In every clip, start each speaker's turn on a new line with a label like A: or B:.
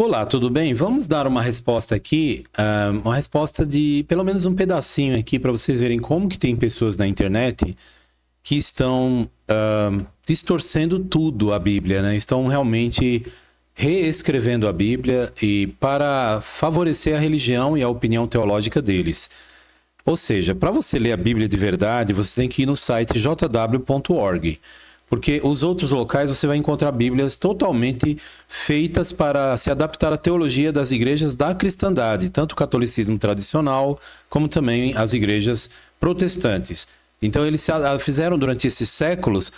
A: Olá, tudo bem? Vamos dar uma resposta aqui, uma resposta de pelo menos um pedacinho aqui para vocês verem como que tem pessoas na internet que estão distorcendo tudo a Bíblia, né? Estão realmente reescrevendo a Bíblia e para favorecer a religião e a opinião teológica deles. Ou seja, para você ler a Bíblia de verdade, você tem que ir no site jw.org. Porque os outros locais você vai encontrar Bíblias totalmente feitas para se adaptar à teologia das igrejas da cristandade, tanto o catolicismo tradicional, como também as igrejas protestantes. Então eles fizeram durante esses séculos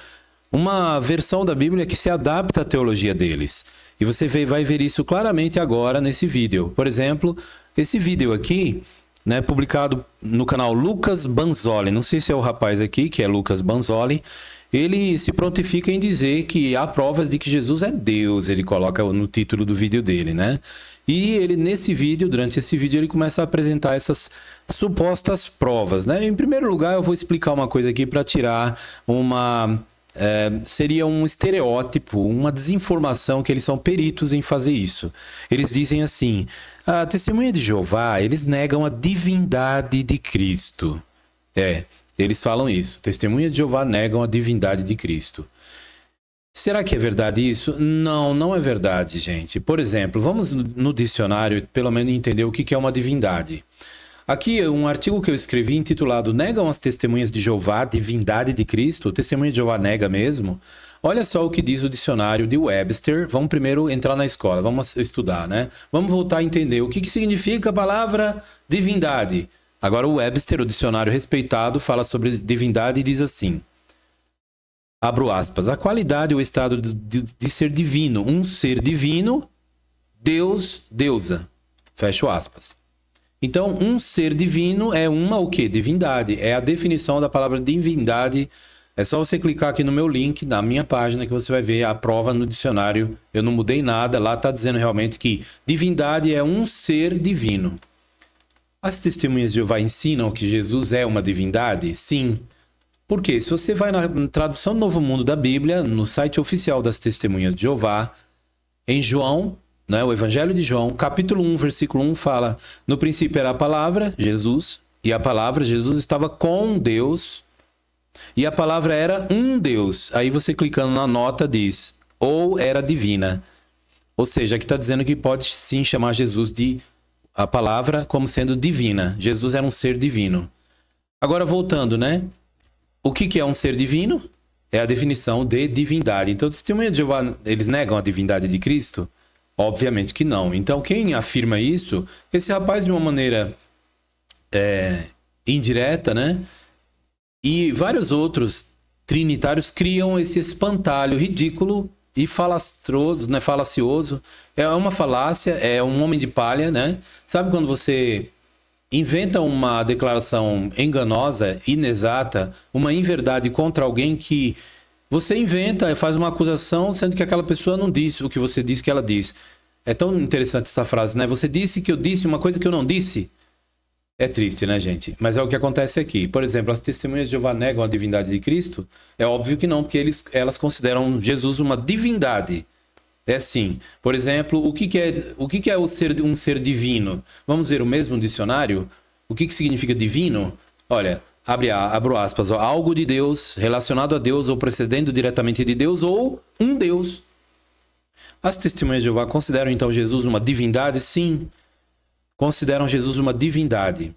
A: uma versão da Bíblia que se adapta à teologia deles. E você vai ver isso claramente agora nesse vídeo. Por exemplo, esse vídeo aqui, né, publicado no canal Lucas Banzoli. Não sei se é o rapaz aqui, que é Lucas Banzoli. Ele se prontifica em dizer que há provas de que Jesus é Deus, ele coloca no título do vídeo dele, né? E ele, nesse vídeo, durante esse vídeo, ele começa a apresentar essas supostas provas, né? Em primeiro lugar, eu vou explicar uma coisa aqui para tirar seria um estereótipo, uma desinformação, que eles são peritos em fazer isso. Eles dizem assim: a testemunha de Jeová, eles negam a divindade de Cristo. Eles falam isso. Testemunha de Jeová negam a divindade de Cristo. Será que é verdade isso? Não, não é verdade, gente. Por exemplo, vamos no dicionário, pelo menos entender o que é uma divindade. Aqui um artigo que eu escrevi intitulado Negam as testemunhas de Jeová a divindade de Cristo? Testemunha de Jeová nega mesmo? Olha só o que diz o dicionário de Webster. Vamos primeiro entrar na escola, vamos estudar, né? Vamos voltar a entender o que significa a palavra divindade. Agora o Webster, o dicionário respeitado, fala sobre divindade e diz assim, abro aspas, a qualidade ou estado de ser divino, um ser divino, Deus, deusa, fecho aspas. Então, um ser divino é uma o quê? Divindade, é a definição da palavra divindade. É só você clicar aqui no meu link, na minha página, que você vai ver a prova no dicionário. Eu não mudei nada, lá está dizendo realmente que divindade é um ser divino. As testemunhas de Jeová ensinam que Jesus é uma divindade? Sim. Por quê? Se você vai na tradução do Novo Mundo da Bíblia, no site oficial das testemunhas de Jeová, em João, né, o Evangelho de João, capítulo 1, versículo 1, fala: no princípio era a palavra, Jesus, e a palavra, Jesus, estava com Deus, e a palavra era um Deus. Aí você clicando na nota diz, ou era divina. Ou seja, aqui está dizendo que pode sim chamar Jesus de a palavra como sendo divina. Jesus era um ser divino. Agora voltando, né? O que é um ser divino? É a definição de divindade. Então, testemunha de Jeová, eles negam a divindade de Cristo? Obviamente que não. Então, quem afirma isso, esse rapaz de uma maneira indireta, né? E vários outros trinitários criam esse espantalho ridículo e falacioso, né? Falacioso. É uma falácia, é um homem de palha, né? Sabe quando você inventa uma declaração enganosa, inexata, uma inverdade contra alguém que você inventa e faz uma acusação, sendo que aquela pessoa não disse o que você disse que ela disse. É tão interessante essa frase, né? Você disse que eu disse uma coisa que eu não disse. É triste, né, gente? Mas é o que acontece aqui. Por exemplo, as testemunhas de Jeová negam a divindade de Cristo? É óbvio que não, porque elas consideram Jesus uma divindade. É sim. Por exemplo, o que é um ser divino? Vamos ver o mesmo dicionário? O que significa divino? Olha, abro aspas, ó, algo de Deus, relacionado a Deus ou procedendo diretamente de Deus ou um Deus. As testemunhas de Jeová consideram então Jesus uma divindade? Sim. Consideram Jesus uma divindade.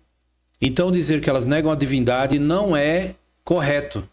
A: Então dizer que elas negam a divindade não é correto.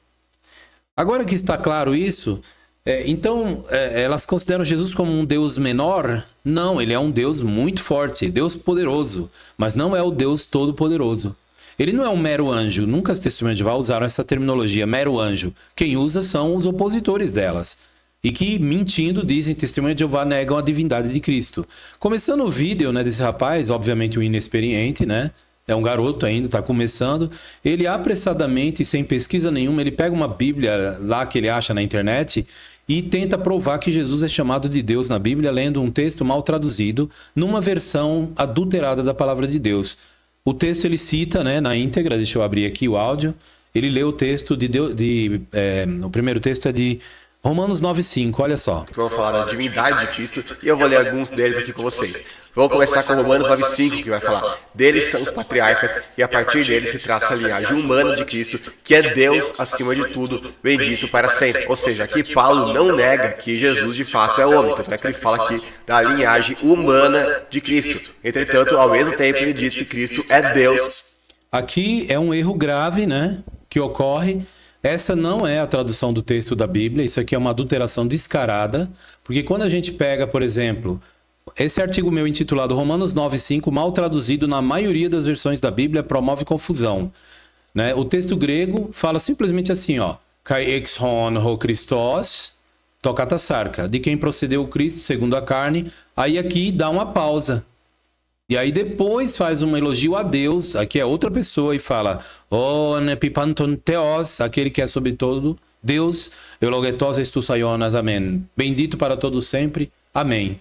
A: Agora que está claro isso, elas consideram Jesus como um Deus menor? Não, ele é um Deus muito forte, Deus poderoso, mas não é o Deus todo-poderoso. Ele não é um mero anjo, nunca as testemunhas de Jeová usaram essa terminologia, mero anjo. Quem usa são os opositores delas. E que, mentindo, dizem, testemunha de Jeová negam a divindade de Cristo. Começando o vídeo, né, desse rapaz, obviamente um inexperiente, né? É um garoto ainda, está começando. Ele apressadamente, sem pesquisa nenhuma, ele pega uma Bíblia lá que ele acha na internet e tenta provar que Jesus é chamado de Deus na Bíblia, lendo um texto mal traduzido, numa versão adulterada da palavra de Deus. O texto ele cita, né, na íntegra, deixa eu abrir aqui o áudio. Ele lê o texto o primeiro texto é de Romanos 9:5, olha só.
B: Que vão falar da divindade de Cristo, e eu vou ler alguns deles aqui com vocês. Vamos começar com Romanos 9:5, que vai falar: deles são os patriarcas, e a partir deles se traça a linhagem humana de Cristo, que é Deus acima de tudo, bendito para sempre. Ou seja, aqui Paulo não nega que Jesus de fato é homem, tanto é que ele fala aqui da linhagem humana de Cristo. Entretanto, ao mesmo tempo ele diz que Cristo é Deus.
A: Aqui é um erro grave, né, que ocorre. Essa não é a tradução do texto da Bíblia, isso aqui é uma adulteração descarada, porque quando a gente pega, por exemplo, esse artigo meu intitulado Romanos 9:5, mal traduzido na maioria das versões da Bíblia, promove confusão, né? O texto grego fala simplesmente assim, ó, kai ex hon ho Christos, tocata sarca, de quem procedeu o Cristo segundo a carne. Aí aqui dá uma pausa. E aí depois faz um elogio a Deus, aqui é outra pessoa, e fala: "O nepipanton theos", aquele que é sobre todo Deus, eulogetos estus aionas, amém. Bendito para todos sempre, amém.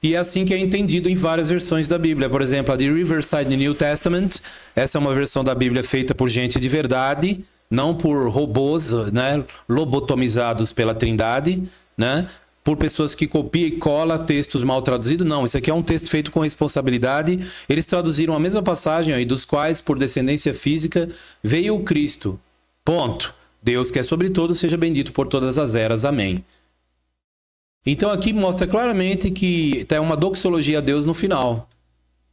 A: E é assim que é entendido em várias versões da Bíblia. Por exemplo, a de Riverside New Testament, essa é uma versão da Bíblia feita por gente de verdade, não por robôs, né, lobotomizados pela Trindade, né? Por pessoas que copiam e colam textos mal traduzidos. Não, isso aqui é um texto feito com responsabilidade. Eles traduziram a mesma passagem aí, dos quais, por descendência física, veio o Cristo. Ponto. Deus que é sobre todo, seja bendito por todas as eras. Amém. Então aqui mostra claramente que tem uma doxologia a Deus no final.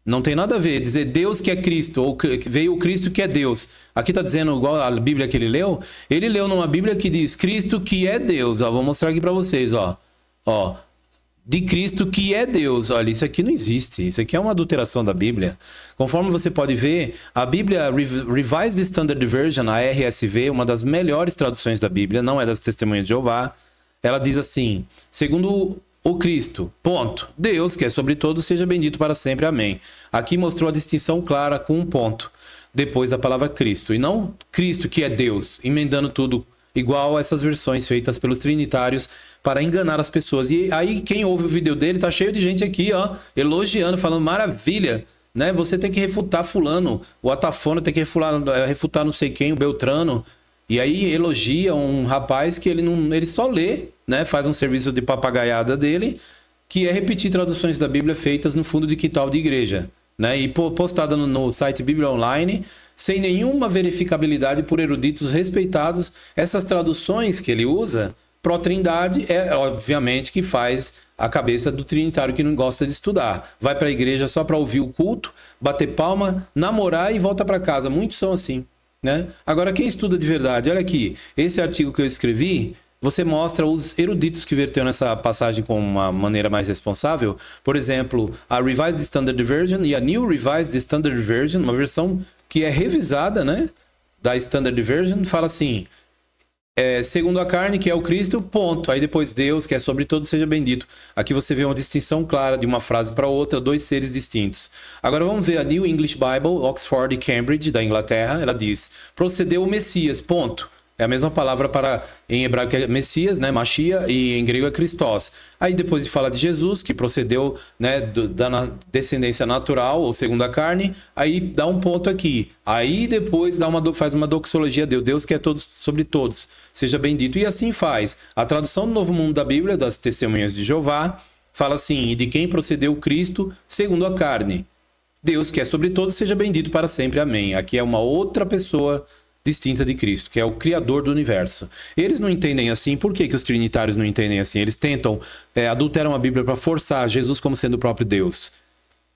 A: Não tem nada a ver dizer Deus que é Cristo, ou veio o Cristo que é Deus. Aqui está dizendo igual a Bíblia que ele leu. Ele leu numa Bíblia que diz Cristo que é Deus. Ó, vou mostrar aqui para vocês, ó. Ó, de Cristo que é Deus. Olha, isso aqui não existe. Isso aqui é uma adulteração da Bíblia. Conforme você pode ver, a Bíblia Revised Standard Version, a RSV, uma das melhores traduções da Bíblia, não é das Testemunhas de Jeová. Ela diz assim: segundo o Cristo, ponto. Deus, que é sobre todos, seja bendito para sempre. Amém. Aqui mostrou a distinção clara com um ponto, depois da palavra Cristo. E não Cristo, que é Deus, emendando tudo igual a essas versões feitas pelos trinitários para enganar as pessoas. E aí quem ouve o vídeo dele tá cheio de gente aqui, ó, elogiando, falando maravilha, né? Você tem que refutar fulano, o Atafona tem que refutar não sei quem, o Beltrano. E aí elogia um rapaz que ele só lê, né? Faz um serviço de papagaiada dele, que é repetir traduções da Bíblia feitas no fundo de quintal de igreja, né? E postada no site Bíblia Online, sem nenhuma verificabilidade por eruditos respeitados. Essas traduções que ele usa, pró-trindade, é obviamente que faz a cabeça do trinitário que não gosta de estudar. Vai para a igreja só para ouvir o culto, bater palma, namorar e volta para casa. Muitos são assim, né? Agora, quem estuda de verdade, olha aqui, esse artigo que eu escrevi, você mostra os eruditos que verteram essa passagem com uma maneira mais responsável. Por exemplo, a Revised Standard Version e a New Revised Standard Version, uma versão que é revisada, né, da Standard Version, fala assim: segundo a carne, que é o Cristo, ponto. Aí depois Deus, que é sobre todo, seja bendito. Aqui você vê uma distinção clara de uma frase para outra, dois seres distintos. Agora vamos ver a New English Bible, Oxford e Cambridge, da Inglaterra. Ela diz: procedeu o Messias, ponto. É a mesma palavra para, em hebraico é Messias, né, Machia, e em grego é Christos. Aí depois de falar de Jesus, que procedeu, né, da descendência natural, ou segundo a carne, aí dá um ponto aqui. Aí depois faz uma doxologia a Deus, Deus que é todos sobre todos, seja bendito. E assim faz. A tradução do Novo Mundo da Bíblia, das Testemunhas de Jeová, fala assim: e de quem procedeu Cristo segundo a carne. Deus que é sobre todos, seja bendito para sempre. Amém. Aqui é uma outra pessoa distinta de Cristo, que é o Criador do universo. Eles não entendem assim. Por que os trinitários não entendem assim? Eles tentam, adulteram a Bíblia para forçar Jesus como sendo o próprio Deus.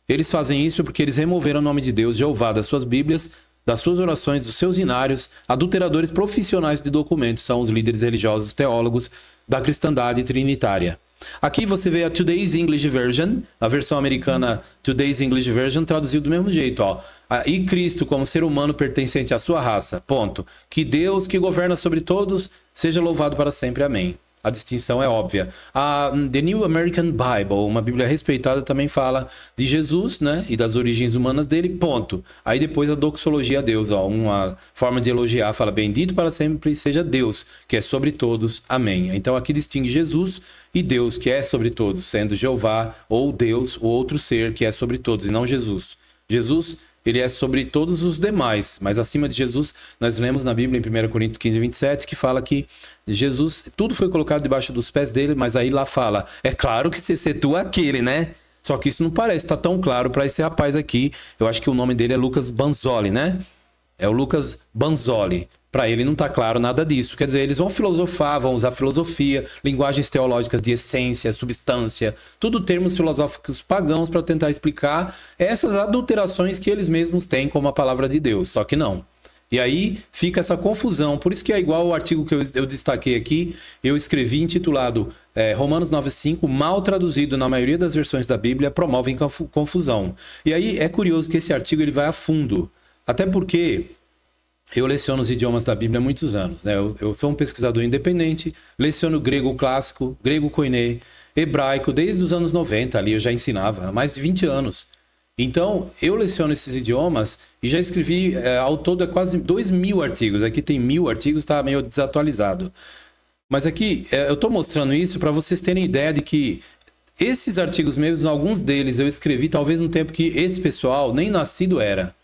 A: Eles fazem isso porque eles removeram o nome de Deus, Jeová, das suas Bíblias, das suas orações, dos seus inários. Adulteradores profissionais de documentos são os líderes religiosos teólogos da cristandade trinitária. Aqui você vê a Today's English Version, a versão americana Today's English Version traduziu do mesmo jeito, ó. E Cristo como ser humano pertencente à sua raça, ponto. Que Deus que governa sobre todos seja louvado para sempre, amém. A distinção é óbvia. A The New American Bible, uma Bíblia respeitada, também fala de Jesus, né, e das origens humanas dele, ponto. Aí depois a doxologia a Deus, ó, uma forma de elogiar, fala: bendito para sempre seja Deus, que é sobre todos, amém. Então aqui distingue Jesus e Deus, que é sobre todos, sendo Jeová ou Deus, o outro ser que é sobre todos, e não Jesus. Jesus ele é sobre todos os demais. Mas acima de Jesus, nós lemos na Bíblia, em 1 Coríntios 15, 27, que fala que Jesus, tudo foi colocado debaixo dos pés dele, mas aí lá fala, é claro que você setua aquele, né? Só que isso não parece estar tão claro para esse rapaz aqui. Eu acho que o nome dele é Lucas Banzoli, né? É o Lucas Banzoli. Para ele não está claro nada disso. Quer dizer, eles vão filosofar, vão usar filosofia, linguagens teológicas de essência, substância, tudo termos filosóficos pagãos para tentar explicar essas adulterações que eles mesmos têm como a palavra de Deus. Só que não. E aí fica essa confusão. Por isso que é igual o artigo que eu destaquei aqui, eu escrevi intitulado Romanos 9,5, mal traduzido na maioria das versões da Bíblia, promovem confusão. E aí é curioso que esse artigo ele vai a fundo. Até porque eu leciono os idiomas da Bíblia há muitos anos, né? Eu sou um pesquisador independente, leciono grego clássico, grego koiné, hebraico, desde os anos 90 ali eu já ensinava, há mais de 20 anos. Então, eu leciono esses idiomas e já escrevi ao todo quase 2.000 artigos. Aqui tem 1.000 artigos, está meio desatualizado. Mas aqui eu estou mostrando isso para vocês terem ideia de que esses artigos mesmos, alguns deles eu escrevi talvez no tempo que esse pessoal nem nascido era.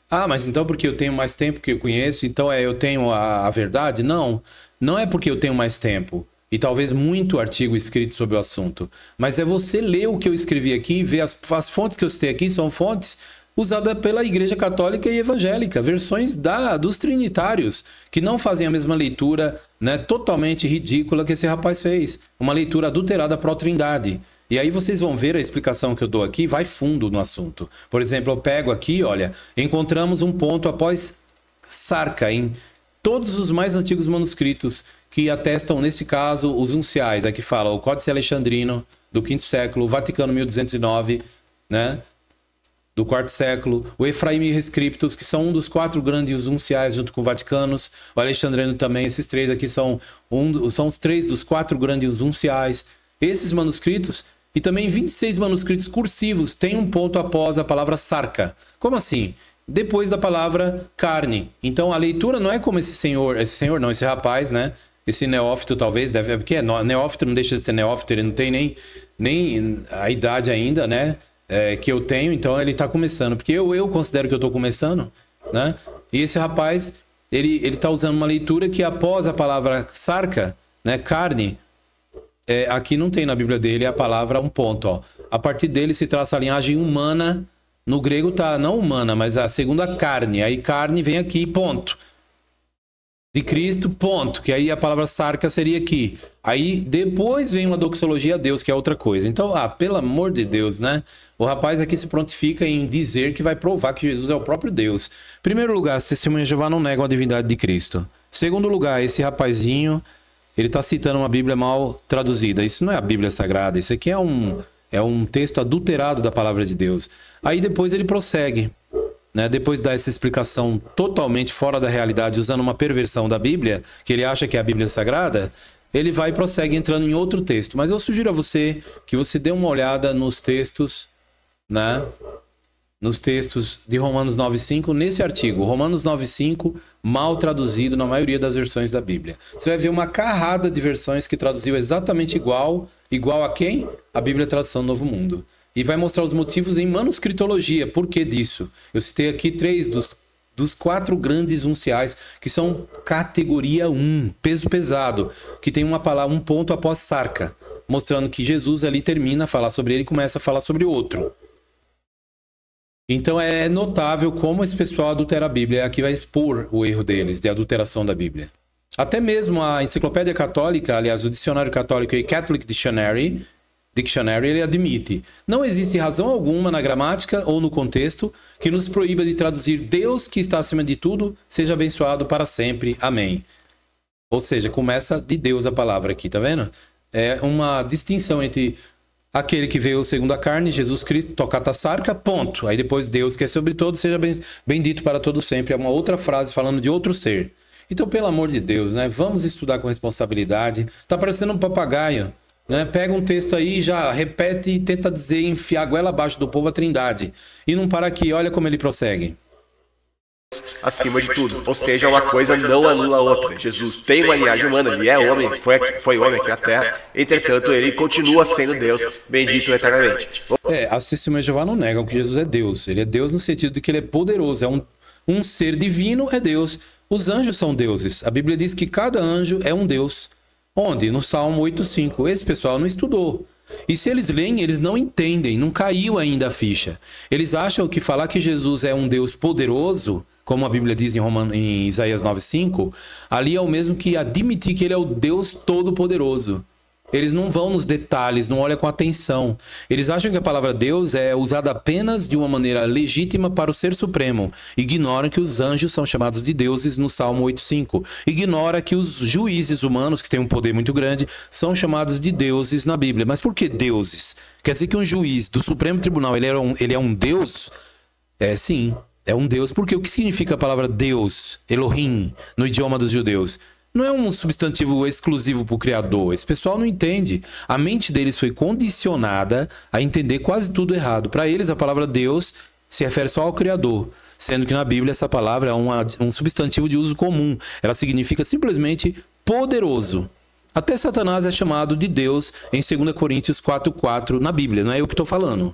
A: Ah, mas então porque eu tenho mais tempo que eu conheço, então eu tenho a verdade? Não, não é porque eu tenho mais tempo e talvez muito artigo escrito sobre o assunto, mas é você ler o que eu escrevi aqui, ver as fontes que eu citei aqui são fontes usadas pela Igreja Católica e Evangélica, versões dos trinitários, que não fazem a mesma leitura, né, totalmente ridícula que esse rapaz fez, uma leitura adulterada pró-trindade. E aí vocês vão ver a explicação que eu dou aqui, vai fundo no assunto. Por exemplo, eu pego aqui, olha, encontramos um ponto após sarca em todos os mais antigos manuscritos que atestam, neste caso, os unciais. Aqui fala o Códice Alexandrino, do 5º século, o Vaticano 1209, né, do 4º século, o Efraimi Rescriptus, que são um dos 4 grandes unciais junto com o Vaticanos, o Alexandrino também, esses 3 aqui são os 3 dos 4 grandes unciais. Esses manuscritos, e também 26 manuscritos cursivos, tem um ponto após a palavra sarca. Como assim? Depois da palavra carne. Então a leitura não é como esse rapaz, né? Esse neófito talvez, porque neófito não deixa de ser neófito, ele não tem nem a idade ainda, né? Que eu tenho, então ele está começando. Porque eu considero que eu estou começando, né? E esse rapaz, ele está usando uma leitura que após a palavra sarca, né? Carne, aqui não tem na Bíblia dele a palavra um ponto, ó. A partir dele se traça a linhagem humana. No grego tá não humana, mas a segunda carne. Aí carne vem aqui, ponto. De Cristo, ponto. Que aí a palavra sarca seria aqui. Aí depois vem uma doxologia a Deus, que é outra coisa. Então, pelo amor de Deus, né? O rapaz aqui se prontifica em dizer que vai provar que Jesus é o próprio Deus. Primeiro lugar, as testemunhas de Jeová não negam a divindade de Cristo. Segundo lugar, esse rapazinho, ele está citando uma Bíblia mal traduzida. Isso não é a Bíblia Sagrada. Isso aqui é um texto adulterado da palavra de Deus. Aí depois ele prossegue, né? Depois de dar essa explicação totalmente fora da realidade, usando uma perversão da Bíblia, que ele acha que é a Bíblia Sagrada, ele vai e prossegue entrando em outro texto. Mas eu sugiro a você que você dê uma olhada nos textos, né? Nos textos de Romanos 9,5, nesse artigo, Romanos 9,5, mal traduzido na maioria das versões da Bíblia. Você vai ver uma carrada de versões que traduziu exatamente igual a quem? A Bíblia Tradução do Novo Mundo. E vai mostrar os motivos em manuscritologia. Por que disso? Eu citei aqui 3 dos 4 grandes unciais, que são categoria 1, peso pesado, que tem uma palavra, um ponto após sarca, mostrando que Jesus ali termina a falar sobre ele e começa a falar sobre outro. Então é notável como esse pessoal adultera a Bíblia. Aqui vai expor o erro deles, de adulteração da Bíblia. Até mesmo a Enciclopédia Católica, aliás, o Dicionário Católico e Catholic Dictionary, ele admite: não existe razão alguma na gramática ou no contexto que nos proíba de traduzir Deus, que está acima de tudo, seja abençoado para sempre. Amém. Ou seja, começa de Deus a palavra aqui, tá vendo? É uma distinção entre aquele que veio segundo a carne, Jesus Cristo, tocata sarca, ponto. Aí depois Deus, que é sobre todo, seja bendito para todo sempre. É uma outra frase falando de outro ser. Então, pelo amor de Deus, né? Vamos estudar com responsabilidade. Tá parecendo um papagaio, né? Pega um texto aí, já repete e tenta dizer, enfiar a goela abaixo do povo a trindade. E não para aqui, olha como ele prossegue.
B: acima de tudo. Ou seja, uma coisa não anula a outra. Jesus tem uma linhagem humana, ele é homem, foi homem aqui na Terra, entretanto ele continua sendo Deus, bendito eternamente.
A: As testemunhas de Jeová não negam que Jesus é Deus. Ele é Deus no sentido de que ele é poderoso, é um ser divino, é Deus. Os anjos são deuses. A Bíblia diz que cada anjo é um Deus. Onde? No Salmo 8,5. Esse pessoal não estudou. E se eles leem, eles não entendem, não caiu ainda a ficha. Eles acham que falar que Jesus é um Deus poderoso, como a Bíblia diz em Isaías 9,5, ali é o mesmo que admitir que ele é o Deus todo-poderoso. Eles não vão nos detalhes, não olham com atenção. Eles acham que a palavra Deus é usada apenas de uma maneira legítima para o Ser Supremo. Ignoram que os anjos são chamados de deuses no Salmo 8,5. Ignora que os juízes humanos, que têm um poder muito grande, são chamados de deuses na Bíblia. Mas por que deuses? Quer dizer que um juiz do Supremo Tribunal, ele é um deus? Sim, é um deus. Porque o que significa a palavra Deus, Elohim, no idioma dos judeus? Não é um substantivo exclusivo para o Criador. Esse pessoal não entende. A mente deles foi condicionada a entender quase tudo errado. Para eles, a palavra Deus se refere só ao Criador, sendo que na Bíblia essa palavra é um substantivo de uso comum. Ela significa simplesmente poderoso. Até Satanás é chamado de Deus em 2 Coríntios 4,4 na Bíblia. Não é eu que estou falando.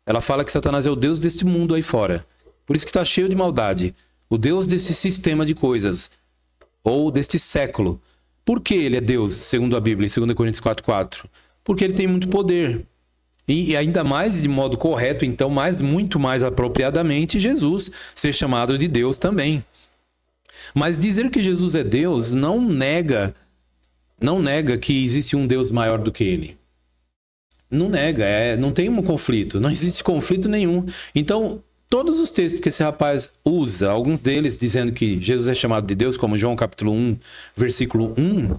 A: Ela fala que Satanás é o Deus deste mundo aí fora. Por isso que está cheio de maldade. O Deus desse sistema de coisas. Ou deste século. Por que ele é Deus, segundo a Bíblia, em 2 Coríntios 4,4? Porque ele tem muito poder. E ainda mais de modo correto, então, muito mais apropriadamente, Jesus ser chamado de Deus também. Mas dizer que Jesus é Deus não nega que existe um Deus maior do que ele. Não nega, não tem um conflito, não existe conflito nenhum. Então, todos os textos que esse rapaz usa, alguns deles dizendo que Jesus é chamado de Deus, como João capítulo 1, versículo 1,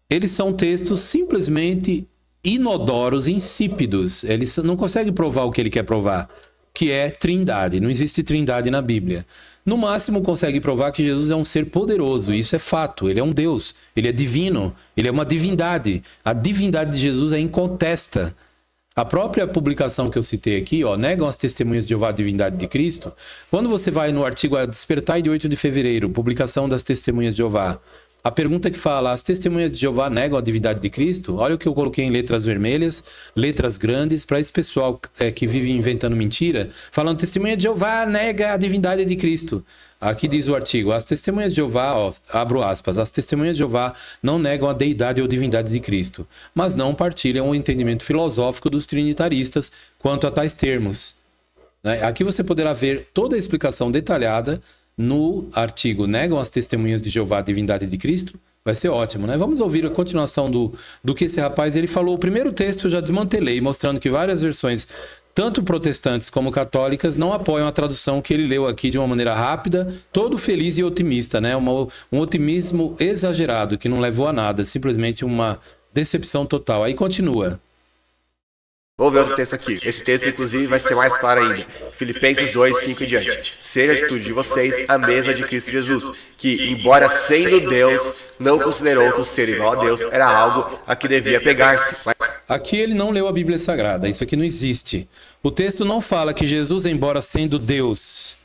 A: eles são textos simplesmente inodoros, insípidos. Eles não conseguem provar o que ele quer provar, que é trindade. Não existe trindade na Bíblia. No máximo consegue provar que Jesus é um ser poderoso. Isso é fato. Ele é um Deus. Ele é divino. Ele é uma divindade. A divindade de Jesus é incontesta. A própria publicação que eu citei aqui, negam as testemunhas de Jeová a divindade de Cristo. Quando você vai no artigo A Despertai de 8 de fevereiro, publicação das testemunhas de Jeová, a pergunta que fala, as testemunhas de Jeová negam a divindade de Cristo? Olha o que eu coloquei em letras vermelhas, letras grandes, para esse pessoal que vive inventando mentira, falando, testemunha de Jeová nega a divindade de Cristo. Aqui diz o artigo, as testemunhas de Jeová, abro aspas, as testemunhas de Jeová não negam a deidade ou divindade de Cristo, mas não partilham o entendimento filosófico dos trinitaristas quanto a tais termos. Aqui você poderá ver toda a explicação detalhada no artigo Negam as testemunhas de Jeová a divindade de Cristo. Vai ser ótimo, né? Vamos ouvir a continuação do que esse rapaz ele falou. O primeiro texto eu já desmantelei, mostrando que várias versões, tanto protestantes como católicas, não apoiam a tradução que ele leu aqui de uma maneira rápida, todo feliz e otimista, né? Um otimismo exagerado, que não levou a nada, simplesmente uma decepção total. Aí continua.
B: Vamos ver outro texto aqui. Esse texto, inclusive, vai ser mais claro ainda. Filipenses 2, 5 e diante. Seja a atitude de vocês a mesma de Cristo Jesus, que, embora sendo Deus, não considerou que o ser igual a Deus era algo a que devia pegar-se.
A: Aqui ele não leu a Bíblia Sagrada. Isso aqui não existe. O texto não fala que Jesus, embora sendo Deus,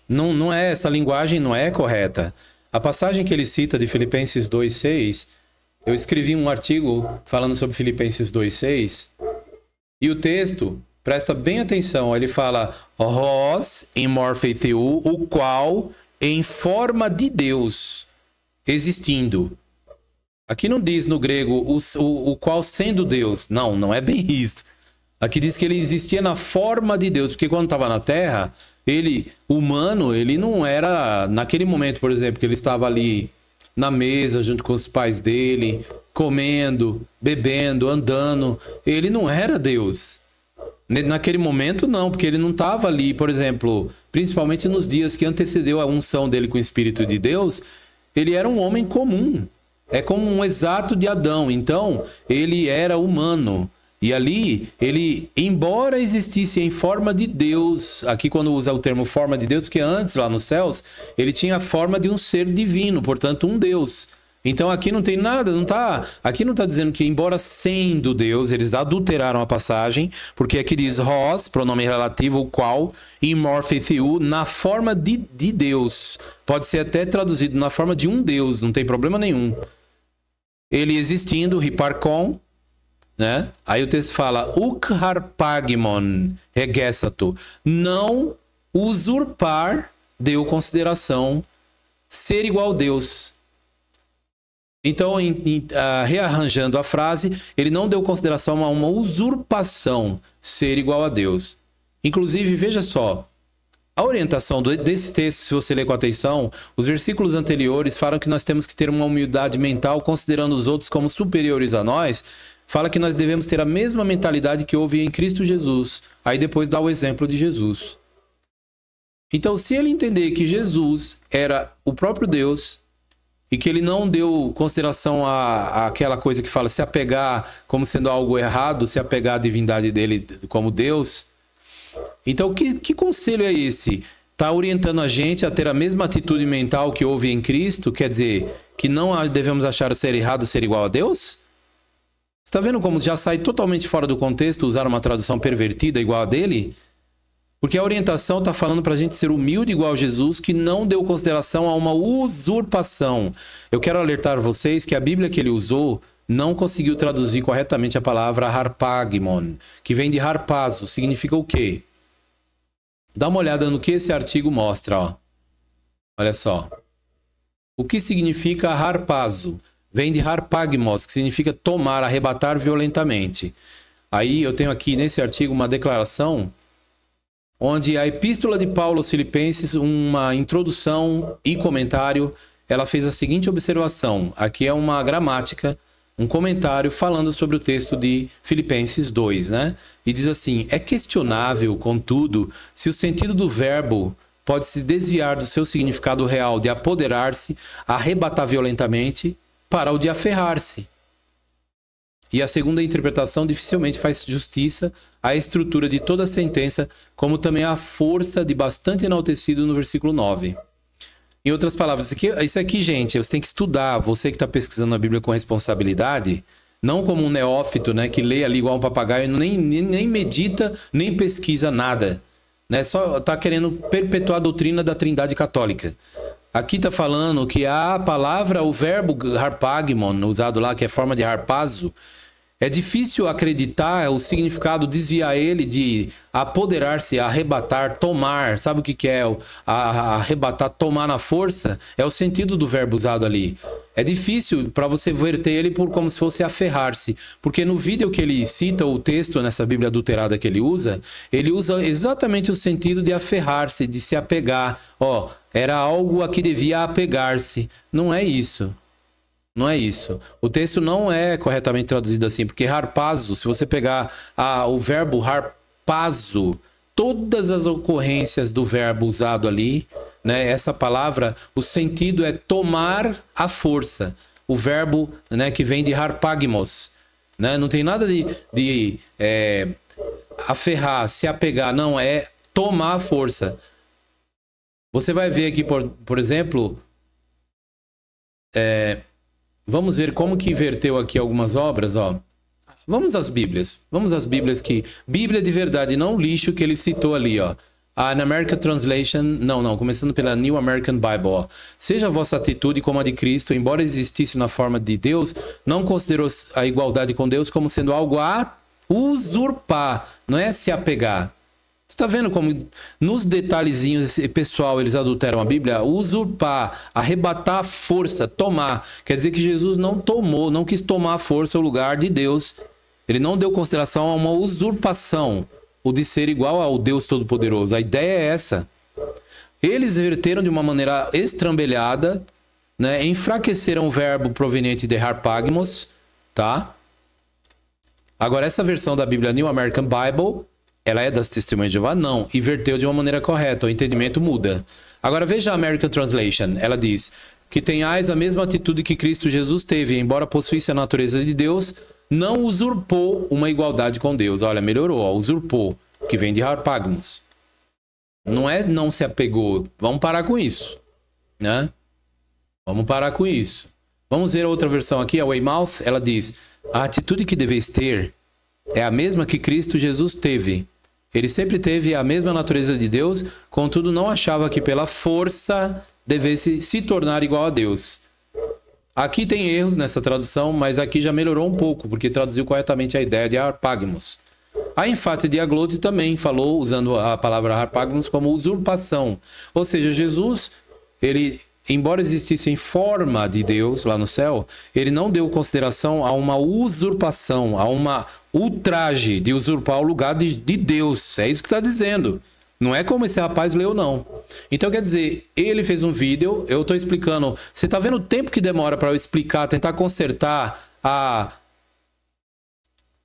A: não é essa linguagem, não é correta. A passagem que ele cita de Filipenses 2, 6, eu escrevi um artigo falando sobre Filipenses 2, 6, e o texto, presta bem atenção, ele fala Hos em morfeitheu, o qual em forma de Deus, existindo. Aqui não diz no grego o qual sendo Deus. Não é bem isso. Aqui diz que ele existia na forma de Deus, porque quando estava na Terra, ele, humano, ele não era, naquele momento, por exemplo, que ele estava ali na mesa junto com os pais dele, comendo, bebendo, andando, ele não era Deus. Naquele momento não, porque ele não estava ali, por exemplo, principalmente nos dias que antecedeu a unção dele com o Espírito de Deus, ele era um homem comum, é como um exato de Adão, então ele era humano. E ali, ele, embora existisse em forma de Deus, aqui quando usa o termo forma de Deus, porque antes, lá nos céus, ele tinha a forma de um ser divino, portanto, um Deus. Então aqui não tem nada, aqui não está dizendo que, embora sendo Deus, eles adulteraram a passagem, porque aqui diz Hos, pronome relativo, o qual, e morphetheu, na forma de Deus. Pode ser até traduzido na forma de um Deus, não tem problema nenhum. Ele existindo, hiparkon, né? Aí o texto fala, uk harpagmon regessato, não usurpar, deu consideração, ser igual a Deus. Então, rearranjando a frase, ele não deu consideração a uma usurpação, ser igual a Deus. Inclusive, veja só, a orientação desse texto, se você ler com atenção, os versículos anteriores falam que nós temos que ter uma humildade mental, considerando os outros como superiores a nós. Fala que nós devemos ter a mesma mentalidade que houve em Cristo Jesus. Aí depois dá o exemplo de Jesus. Então, se ele entender que Jesus era o próprio Deus e que ele não deu consideração àquela coisa que fala se apegar como sendo algo errado, se apegar à divindade dele como Deus, então que conselho é esse? Está orientando a gente a ter a mesma atitude mental que houve em Cristo? Quer dizer, que não devemos achar ser errado ser igual a Deus? Você está vendo como já sai totalmente fora do contexto usar uma tradução pervertida igual a dele? Porque a orientação está falando para a gente ser humilde igual a Jesus, que não deu consideração a uma usurpação. Eu quero alertar vocês que a Bíblia que ele usou não conseguiu traduzir corretamente a palavra harpagmon, que vem de harpazo. Significa o quê? Dá uma olhada no que esse artigo mostra. Ó. Olha só. O que significa harpazo? Vem de harpagmos, que significa tomar, arrebatar violentamente. Aí eu tenho aqui nesse artigo uma declaração onde a Epístola de Paulo aos Filipenses, uma introdução e comentário, ela fez a seguinte observação. Aqui é uma gramática, um comentário falando sobre o texto de Filipenses 2, né? E diz assim, é questionável, contudo, se o sentido do verbo pode se desviar do seu significado real de apoderar-se, arrebatar violentamente, para o de aferrar-se. E a segunda interpretação dificilmente faz justiça à estrutura de toda a sentença, como também à força de bastante enaltecido no versículo 9. Em outras palavras, isso aqui, gente, você tem que estudar. Você que está pesquisando a Bíblia com responsabilidade, não como um neófito, né, que lê ali igual um papagaio, nem medita, nem pesquisa nada. Né, só está querendo perpetuar a doutrina da Trindade Católica. Aqui está falando que a palavra, o verbo harpagmon, usado lá, que é forma de harpazo, é difícil acreditar o significado, desviar ele de apoderar-se, arrebatar, tomar. Sabe o que é arrebatar, tomar na força? É o sentido do verbo usado ali. É difícil para você verter ele por como se fosse aferrar-se. Porque no vídeo que ele cita o texto, nessa Bíblia adulterada que ele usa exatamente o sentido de aferrar-se, de se apegar. Ó, era algo a que devia apegar-se. Não é isso. Não é isso. O texto não é corretamente traduzido assim, porque harpazo, se você pegar o verbo harpazo, todas as ocorrências do verbo usado ali, né, essa palavra, o sentido é tomar a força. O verbo, né, que vem de harpagmos, né, não tem nada de aferrar, se apegar, não, é tomar a força. Você vai ver aqui, por exemplo, vamos ver como que inverteu aqui algumas obras, ó. Vamos às Bíblias. Vamos às Bíblias que... Bíblia de verdade, não lixo que ele citou ali, ó. A American Translation... Não. Começando pela New American Bible, ó. Seja a vossa atitude como a de Cristo, embora existisse na forma de Deus, não considerou a igualdade com Deus como sendo algo a usurpar. Não é se apegar. Você tá vendo como nos detalhezinhos pessoal eles adulteram a Bíblia? Usurpar, arrebatar a força, tomar. Quer dizer que Jesus não tomou, não quis tomar a força, o lugar de Deus. Ele não deu consideração a uma usurpação, o de ser igual ao Deus Todo-Poderoso. A ideia é essa. Eles verteram de uma maneira estrambelhada, né? Enfraqueceram o verbo proveniente de harpagmos, tá? Agora, essa versão da Bíblia New American Bible... Ela é das Testemunhas de Jeová? Não. Inverteu de uma maneira correta. O entendimento muda. Agora veja a American Translation. Ela diz que tenhais a mesma atitude que Cristo Jesus teve, embora possuísse a natureza de Deus, não usurpou uma igualdade com Deus. Olha, melhorou. Ó, usurpou, que vem de harpagmos. Não é não se apegou. Vamos parar com isso. Né? Vamos parar com isso. Vamos ver outra versão aqui, a Weymouth, ela diz: a atitude que deveis ter é a mesma que Cristo Jesus teve. Ele sempre teve a mesma natureza de Deus, contudo não achava que pela força devesse se tornar igual a Deus. Aqui tem erros nessa tradução, mas aqui já melhorou um pouco, porque traduziu corretamente a ideia de harpagmos. A Enfátia Diaglote também falou, usando a palavra harpagmos, como usurpação. Ou seja, Jesus, ele, embora existisse em forma de Deus lá no céu, ele não deu consideração a uma usurpação, a uma ultraje de usurpar o lugar de Deus. É isso que está dizendo. Não é como esse rapaz leu, não. Então, quer dizer, ele fez um vídeo, eu estou explicando. Você está vendo o tempo que demora para eu explicar, tentar consertar a...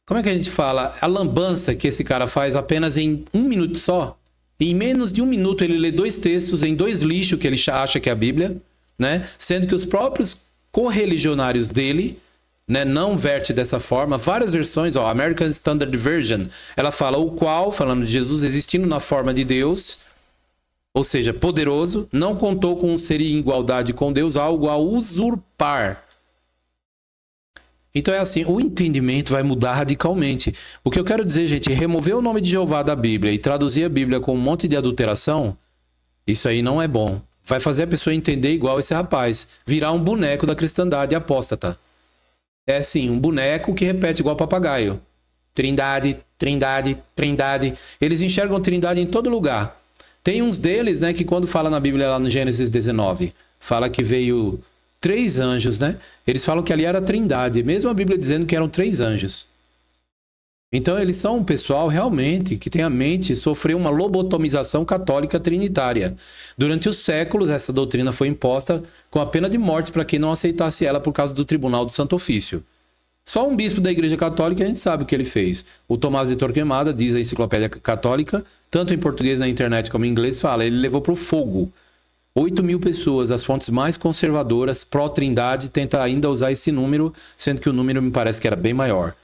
A: Como é que a gente fala? A lambança que esse cara faz apenas em 1 minuto só. Em menos de 1 minuto ele lê 2 textos em 2 lixos que ele acha que é a Bíblia, né? Sendo que os próprios correligionários dele, né, não verte dessa forma. Várias versões, ó, American Standard Version, ela fala o qual, falando de Jesus existindo na forma de Deus, ou seja, poderoso, não contou com ser em igualdade com Deus, algo a usurpar. Então é assim, o entendimento vai mudar radicalmente. O que eu quero dizer, gente, remover o nome de Jeová da Bíblia e traduzir a Bíblia com um monte de adulteração, isso aí não é bom. Vai fazer a pessoa entender igual esse rapaz, virar um boneco da cristandade apóstata. É sim, um boneco que repete igual papagaio. Trindade, trindade, trindade. Eles enxergam trindade em todo lugar. Tem uns deles, né, que quando fala na Bíblia lá no Gênesis 19, fala que veio 3 anjos, né? Eles falam que ali era trindade, mesmo a Bíblia dizendo que eram 3 anjos. Então eles são um pessoal realmente que tem a mente, sofreu uma lobotomização católica trinitária. Durante os séculos, essa doutrina foi imposta com a pena de morte para quem não aceitasse ela por causa do Tribunal do Santo Ofício. Só um bispo da Igreja Católica a gente sabe o que ele fez. O Tomás de Torquemada, diz a Enciclopédia Católica, tanto em português na internet como em inglês, fala, ele levou para o fogo 8.000 pessoas, as fontes mais conservadoras, pró-trindade, tenta ainda usar esse número, sendo que o número me parece que era bem maior.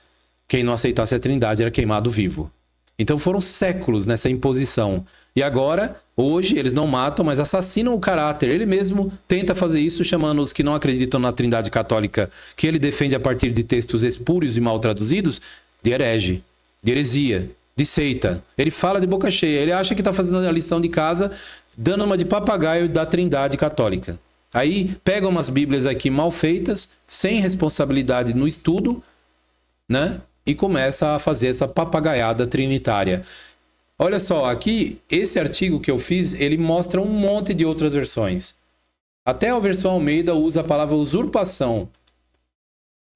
A: Quem não aceitasse a trindade era queimado vivo. Então foram séculos nessa imposição. E agora, hoje, eles não matam, mas assassinam o caráter. Ele mesmo tenta fazer isso, chamando os que não acreditam na trindade católica, que ele defende a partir de textos espúrios e mal traduzidos, de herege, de heresia, de seita. Ele fala de boca cheia. Ele acha que está fazendo a lição de casa, dando uma de papagaio da trindade católica. Aí pegam umas bíblias aqui mal feitas, sem responsabilidade no estudo, né? E começa a fazer essa papagaiada trinitária. Olha só, aqui, esse artigo que eu fiz, ele mostra um monte de outras versões. Até a versão Almeida usa a palavra usurpação.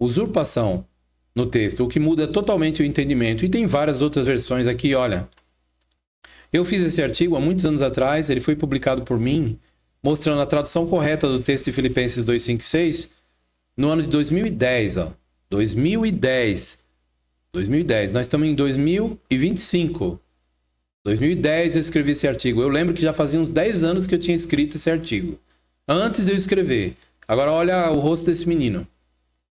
A: Usurpação no texto, o que muda totalmente o entendimento. E tem várias outras versões aqui, olha. Eu fiz esse artigo há muitos anos atrás, ele foi publicado por mim, mostrando a tradução correta do texto de Filipenses 2:5-6, no ano de 2010, ó. 2010. Nós estamos em 2025. 2010 eu escrevi esse artigo. Eu lembro que já fazia uns 10 anos que eu tinha escrito esse artigo. Antes de eu escrever. Agora olha o rosto desse menino,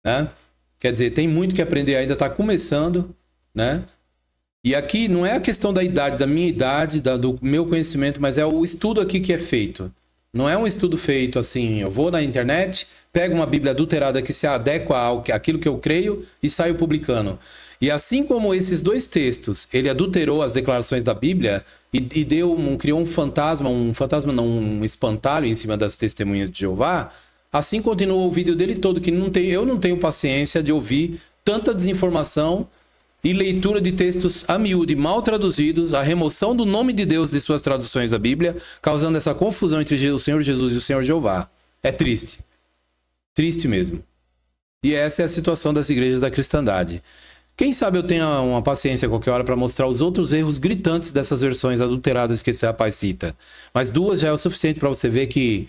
A: né? Quer dizer, tem muito que aprender ainda, está começando, né? E aqui não é a questão da idade, da minha idade, do meu conhecimento, mas é o estudo aqui que é feito. Não é um estudo feito assim, eu vou na internet, pego uma Bíblia adulterada que se adequa àquilo que eu creio e saio publicando. E assim como esses 2 textos, ele adulterou as declarações da Bíblia e criou um espantalho em cima das testemunhas de Jeová, assim continua o vídeo dele todo, que eu não tenho paciência de ouvir tanta desinformação e leitura de textos a miúde, mal traduzidos, a remoção do nome de Deus de suas traduções da Bíblia, causando essa confusão entre o Senhor Jesus e o Senhor Jeová. É triste. Triste mesmo. E essa é a situação das igrejas da cristandade. Quem sabe eu tenha uma paciência qualquer hora para mostrar os outros erros gritantes dessas versões adulteradas que esse rapaz cita. Mas 2 já é o suficiente para você ver que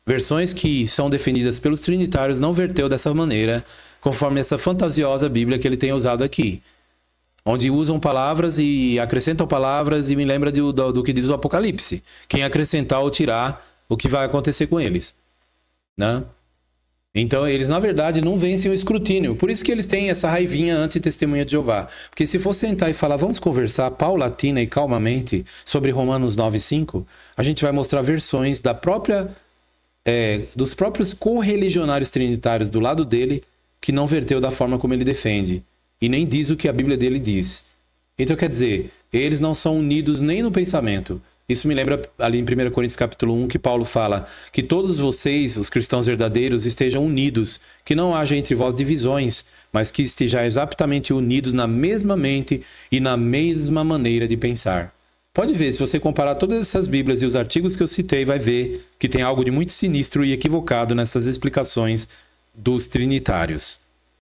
A: versões que são defendidas pelos trinitários não verteu dessa maneira, conforme essa fantasiosa Bíblia que ele tem usado aqui. Onde usam palavras e acrescentam palavras e me lembra do que diz o Apocalipse. Quem acrescentar ou tirar, o que vai acontecer com eles, né? Então, eles, na verdade, não vencem o escrutínio. Por isso que eles têm essa raivinha anti-testemunha de Jeová. Porque se for sentar e falar, vamos conversar paulatina e calmamente sobre Romanos 9:5, a gente vai mostrar versões da própria dos próprios correligionários trinitários do lado dele que não verteu da forma como ele defende. E nem diz o que a Bíblia dele diz. Então, quer dizer, eles não são unidos nem no pensamento. Isso me lembra ali em 1 Coríntios capítulo 1, que Paulo fala que todos vocês, os cristãos verdadeiros, estejam unidos, que não haja entre vós divisões, mas que estejam exatamente unidos na mesma mente e na mesma maneira de pensar. Pode ver, se você comparar todas essas Bíblias e os artigos que eu citei, vai ver que tem algo de muito sinistro e equivocado nessas explicações dos trinitários.